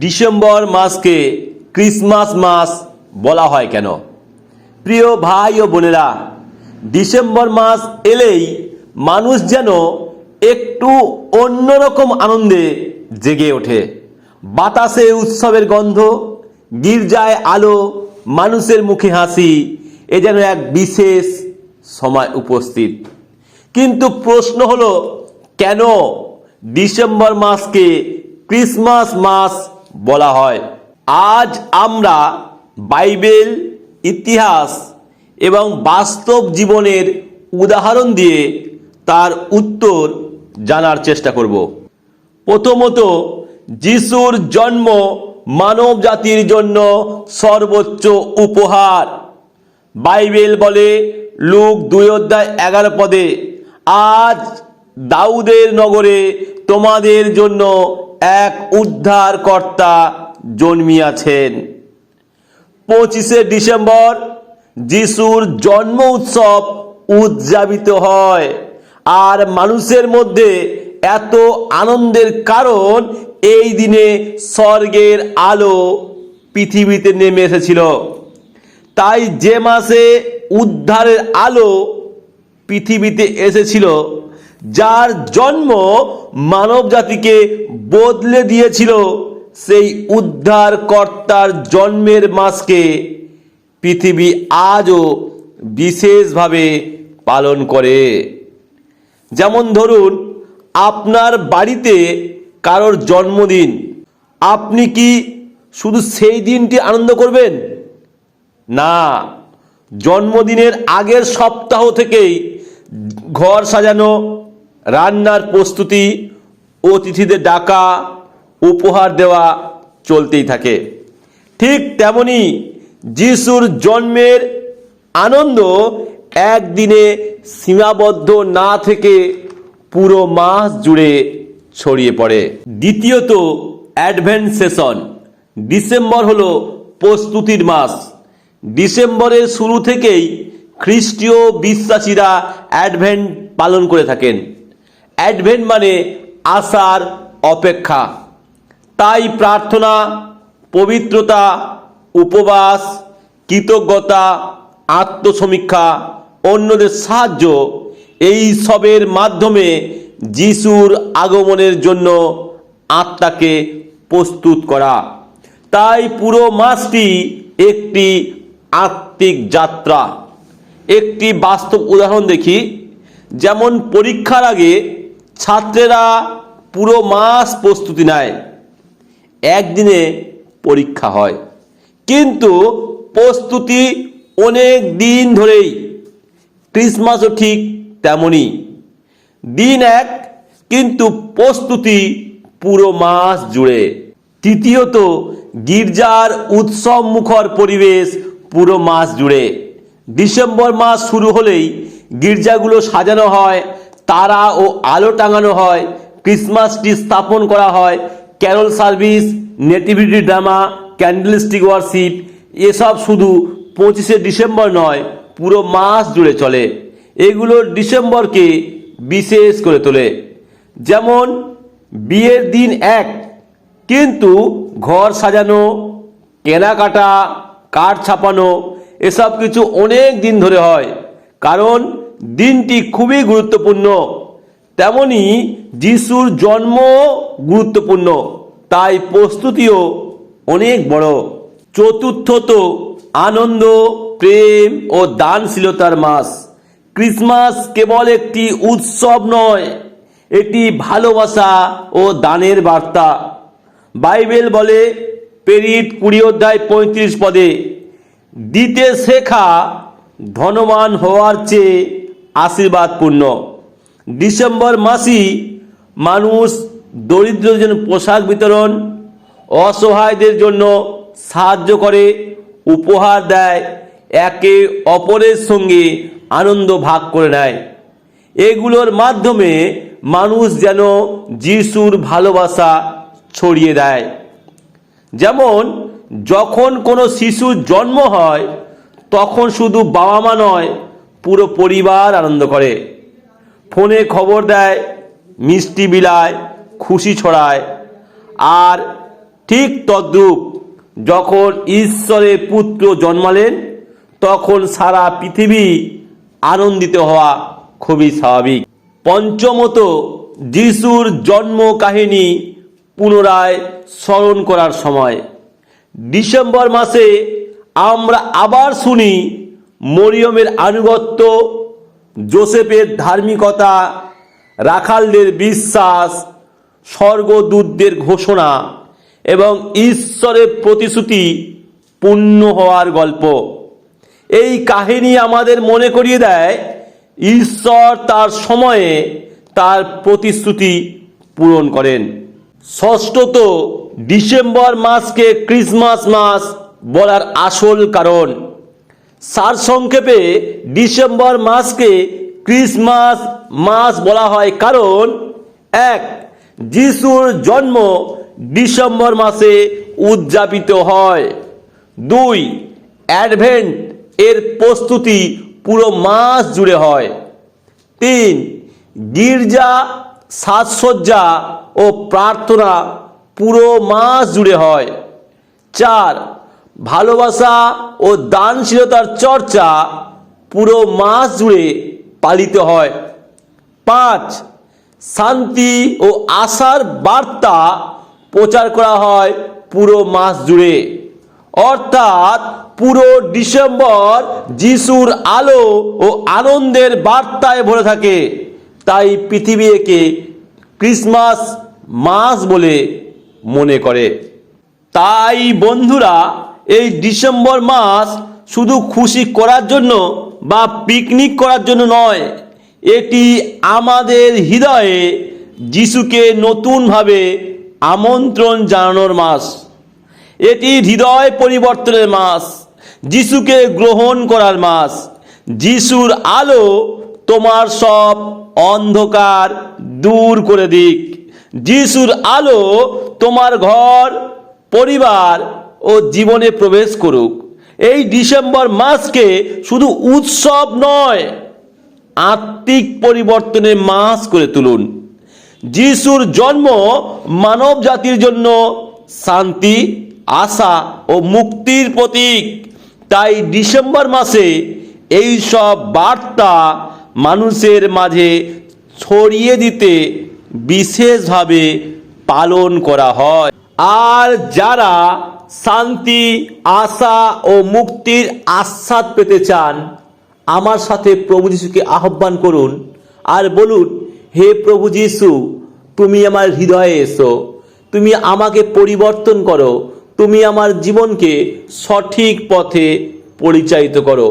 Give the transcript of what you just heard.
December মাসকে Christmas মাস বলা হয় কেন? প্রিয় ভাই ও বোনেরা, ডিসেম্বর মাস এলেই মানুষ যেন একটু অন্যরকম আনন্দে জেগে ওঠে। বাতাসে উৎসবের গন্ধ, গির্জায় আলো, মানুষের মুখে হাসি, এ যেন এক বিশেষ সময় উপস্থিত। কিন্তু প্রশ্ন হলো, কেন ডিসেম্বর মাসকে ক্রিসমাস মাস বলা হয়? আজ আমরা বাইবেল, ইতিহাস এবং বাস্তব জীবনের উদাহরণ দিয়ে তার উত্তর জানার চেষ্টা করব। প্রথমত, যিশুর জন্ম মানব জাতির জন্য সর্বোচ্চ উপহার। বাইবেল বলে লুক 2:11 আজ দাউদের নগরে তোমাদের জন্য এক উদ্ধারকর্তা জন্মিয়াছেন। 25শে ডিসেম্বর যিশুর জন্ম উৎসব উদযাপিত হয়। আর মানুষের মধ্যে এত আনন্দের কারণ, এই দিনে স্বর্গের আলো পৃথিবীতে নেমে এসেছিল। তাই যে মাসে উদ্ধারের আলো পৃথিবীতে এসেছিল, যার জন্ম মানব জাতিকে বদলে দিয়েছিল, সেই উদ্ধারকর্তার জন্মের মাসকে পৃথিবী আজও বিশেষভাবে পালন করে। যেমন ধরুন, আপনার বাড়িতে কারোর জন্মদিন, আপনি কি শুধু সেই দিনটি আনন্দ করবেন? না, জন্মদিনের আগের সপ্তাহ থেকেই ঘর সাজানো, রান্নার প্রস্তুতি, অতিথিদের ডাকা, উপহার দেওয়া চলতেই থাকে। ঠিক তেমনি যিশুর জন্মের আনন্দ একদিনে সীমাবদ্ধ না থেকে পুরো মাস জুড়ে ছড়িয়ে পড়ে। দ্বিতীয়ত, অ্যাডভেন্ট সেশন। ডিসেম্বর হলো প্রস্তুতির মাস। ডিসেম্বরের শুরু থেকেই খ্রিস্টীয় বিশ্বাসীরা অ্যাডভেন্ট পালন করে থাকেন। অ্যাডভেন্ট মানে আশার অপেক্ষা। তাই প্রার্থনা, পবিত্রতা, উপবাস, কৃতজ্ঞতা, আত্মসমীক্ষা, অন্যদের সাহায্য, এই সবের মাধ্যমে যিশুর আগমনের জন্য আত্মাকে প্রস্তুত করা। তাই পুরো মাসটি একটি আত্মিক যাত্রা। একটি বাস্তব উদাহরণ দেখি। যেমন পরীক্ষার আগে ছাত্রেরা পুরো মাস প্রস্তুতি নেয়, একদিনে পরীক্ষা হয়, কিন্তু প্রস্তুতি অনেক দিন ধরেই। ক্রিসমাসও ঠিক তেমনই, দিন এক, কিন্তু প্রস্তুতি পুরো মাস জুড়ে। তৃতীয়ত, গির্জার উৎসব মুখর পরিবেশ পুরো মাস জুড়ে। ডিসেম্বর মাস শুরু হলেই গির্জাগুলো সাজানো হয়, তারা ও আলো টাঙানো হয়, ক্রিসমাস ট্রি স্থাপন করা হয়, carol service, nativity drama, candlestick worship, এসব শুধু 25শে ডিসেম্বর নয়, পুরো মাস জুড়ে চলে। এগুলো ডিসেম্বরকে বিশেষ করে তোলে। যেমন বিয়ের দিন এক, কিন্তু ঘর সাজানো, কেনাকাটা, কার্ড ছাপানো, এসব কিছু অনেক দিন ধরে হয়, কারণ দিনটি খুবই গুরুত্বপূর্ণ। তেমনি যিশুর জন্ম গুরুত্বপূর্ণ, তাই প্রস্তুতিও অনেক বড়। চতুর্থত, আনন্দ, প্রেম ও দানশীলতার মাস। ক্রিসমাস কেবল একটি উৎসব নয়, এটি ভালোবাসা ও দানের বার্তা। বাইবেল বলে প্রেরিত 20:35 দিতে শেখা ধনবান হওয়ার চেয়ে আশীর্বাদপূর্ণ। ডিসেম্বর মাসই মানুষ দরিদ্রদের জন্য পোশাক বিতরণ, অসহায়দের জন্য সাহায্য করে, উপহার দেয়, একে অপরের সঙ্গে আনন্দ ভাগ করে নেয়। এগুলোর মাধ্যমে মানুষ যেন যিশুর ভালোবাসা ছড়িয়ে দেয়। যেমন যখন কোনো শিশুর জন্ম হয়, তখন শুধু বাবা মা নয়, পুরো পরিবার আনন্দ করে। ফোনে খবর দেয়, মিষ্টি বিলায়, খুশি ছড়ায়। আর ঠিক তদ্রূপ যখন ঈশ্বরের পুত্র জন্মালেন তখন সারা পৃথিবী আনন্দিত হওয়া খুবই স্বাভাবিক। পঞ্চমত, যিশুর জন্ম কাহিনী পুনরায় স্মরণ করার সময় ডিসেম্বর মাসে আমরা আবার শুনি মরিয়মের আনুগত্য, যোসেফের ধার্মিকতা, রাখালদের বিশ্বাস, স্বর্গদূতদের ঘোষণা এবং ঈশ্বরের প্রতিশ্রুতি পূর্ণ হওয়ার গল্প। এই কাহিনী আমাদের মনে করিয়ে দেয় ঈশ্বর তার সময়ে তার প্রতিশ্রুতি পূরণ করেন। ষষ্ঠত, ডিসেম্বর মাসকে ক্রিসমাস মাস বলার আসল কারণ। সারসংক্ষেপে ডিসেম্বর মাসকে ক্রিসমাস মাস বলা হয় কারণ 1. যিশুর জন্ম ডিসেম্বর মাসে উদযাপিত হয়। 2. অ্যাডভেন্ট এর প্রস্তুতি পুরো মাস জুড়ে হয়। 3. গির্জা, সাজসজ্জা ও প্রার্থনা পুরো মাস জুড়ে হয়। 4. ভালোবাসা ও দানশীলতার চর্চা পুরো মাস জুড়ে পালিত হয়। 5. শান্তি ও আশার বার্তা প্রচার করা হয় পুরো মাস জুড়ে। অর্থাৎ পুরো ডিসেম্বর যিশুর আলো ও আনন্দের বার্তায় ভরে থাকে। তাই পৃথিবী একে ক্রিসমাস মাস বলে মনে করে। তাই বন্ধুরা, এই ডিসেম্বর মাস শুধু খুশি করার জন্য বা পিকনিক করার জন্য নয়, এটি আমাদের হৃদয়ে যিশুকে নতুনভাবে আমন্ত্রণ জানানোর মাস। এটি হৃদয় পরিবর্তনের মাস, যিশুকে গ্রহণ করার মাস। যিশুর আলো তোমার সব অন্ধকার দূর করে দিক। যিশুর আলো তোমার ঘর, পরিবার ও জীবনে প্রবেশ করুক। এই ডিসেম্বর মাসকে শুধু উৎসব নয়, আত্মিক পরিবর্তনের মাস করে তুলুন। যিশুর জন্ম মানব জাতির জন্য শান্তি, আশা ও মুক্তির প্রতীক। তাই ডিসেম্বর মাসে এই সব বার্তা মানুষের মাঝে ছড়িয়ে দিতে বিশেষভাবে পালন করা হয়। আর যারা শান্তি, আশা ও মুক্তির আস্বাদ পেতে চান, আমার সাথে প্রভু যিশুকে আহ্বান করুন আর বলুন, হে প্রভু যিশু, তুমি আমার হৃদয়ে এসো, তুমি আমাকে পরিবর্তন করো, তুমি আমার জীবনকে সঠিক পথে পরিচালিত করো।